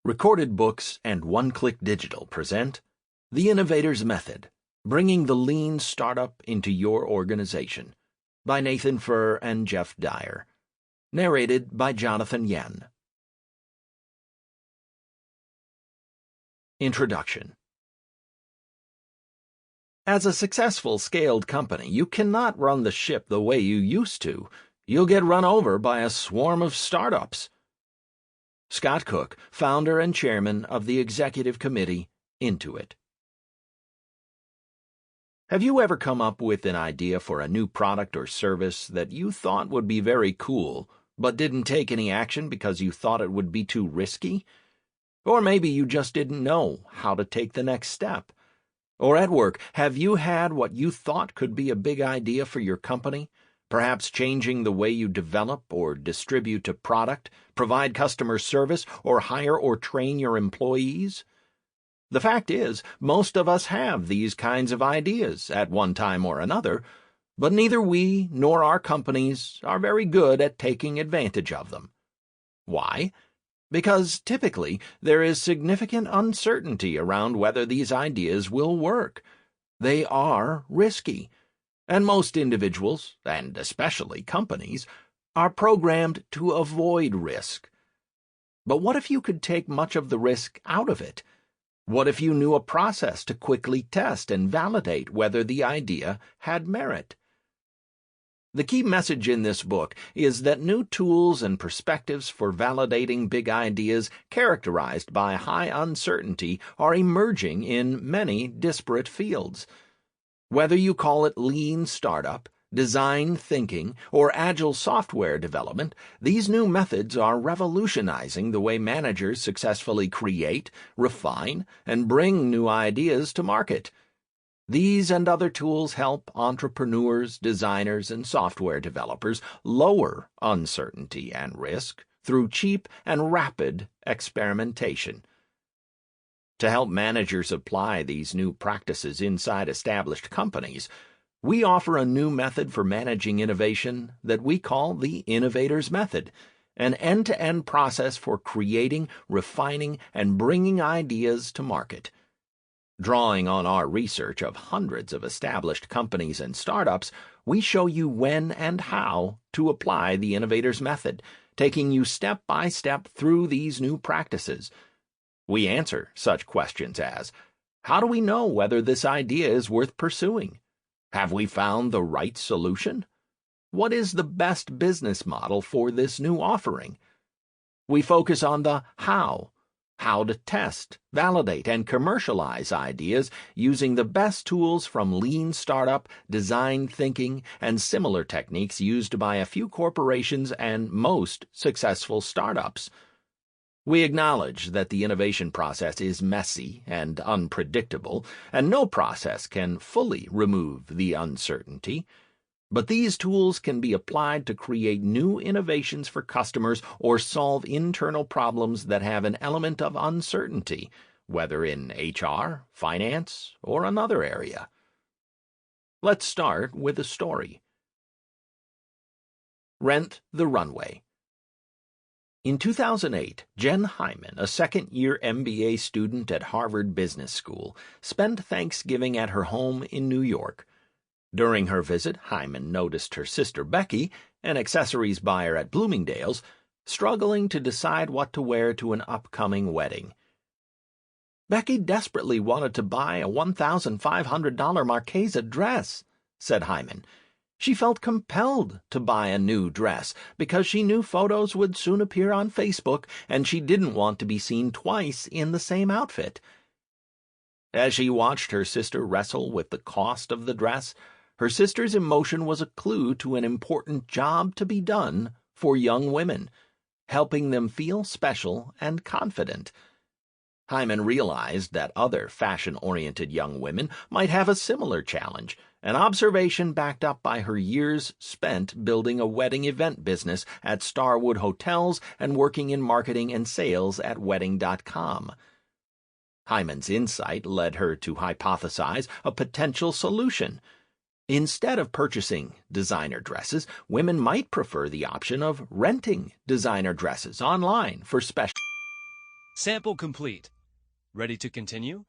Recorded Books and One-Click Digital present The Innovator's Method, Bringing the Lean Startup into Your Organization by Nathan Furr and Jeff Dyer. Narrated by Jonathan Yen. Introduction. As a successful scaled company, you cannot run the ship the way you used to. You'll get run over by a swarm of startups. Scott Cook, founder and chairman of the executive committee, Intuit. Have you ever come up with an idea for a new product or service that you thought would be very cool, but didn't take any action because you thought it would be too risky? Or maybe you just didn't know how to take the next step. Or at work, have you had what you thought could be a big idea for your company? Perhaps changing the way you develop or distribute a product, provide customer service, or hire or train your employees? The fact is, most of us have these kinds of ideas at one time or another, but neither we nor our companies are very good at taking advantage of them. Why? Because typically there is significant uncertainty around whether these ideas will work. They are risky. And most individuals, and especially companies, are programmed to avoid risk. But what if you could take much of the risk out of it? What if you knew a process to quickly test and validate whether the idea had merit? The key message in this book is that new tools and perspectives for validating big ideas characterized by high uncertainty are emerging in many disparate fields. Whether you call it lean startup, design thinking, or agile software development, these new methods are revolutionizing the way managers successfully create, refine, and bring new ideas to market. These and other tools help entrepreneurs, designers, and software developers lower uncertainty and risk through cheap and rapid experimentation. To help managers apply these new practices inside established companies, we offer a new method for managing innovation that we call the Innovator's Method, an end-to-end process for creating, refining, and bringing ideas to market. Drawing on our research of hundreds of established companies and startups, we show you when and how to apply the Innovator's Method, taking you step by step through these new practices. We answer such questions as, how do we know whether this idea is worth pursuing? Have we found the right solution? What is the best business model for this new offering? We focus on the how to test, validate, and commercialize ideas using the best tools from lean startup, design thinking, and similar techniques used by a few corporations and most successful startups. We acknowledge that the innovation process is messy and unpredictable, and no process can fully remove the uncertainty. But these tools can be applied to create new innovations for customers or solve internal problems that have an element of uncertainty, whether in HR, finance, or another area. Let's start with a story. Rent the Runway. In 2008, Jen Hyman, a second-year MBA student at Harvard Business School, spent Thanksgiving at her home in New York. During her visit, Hyman noticed her sister Becky, an accessories buyer at Bloomingdale's, struggling to decide what to wear to an upcoming wedding. "Becky desperately wanted to buy a $1,500 Marchesa dress," said Hyman. "She felt compelled to buy a new dress because she knew photos would soon appear on Facebook and she didn't want to be seen twice in the same outfit." As she watched her sister wrestle with the cost of the dress, her sister's emotion was a clue to an important job to be done for young women, helping them feel special and confident. Hyman realized that other fashion-oriented young women might have a similar challenge, an observation backed up by her years spent building a wedding event business at Starwood Hotels and working in marketing and sales at Wedding.com. Hyman's insight led her to hypothesize a potential solution. Instead of purchasing designer dresses, women might prefer the option of renting designer dresses online for special Sample complete. Ready to continue?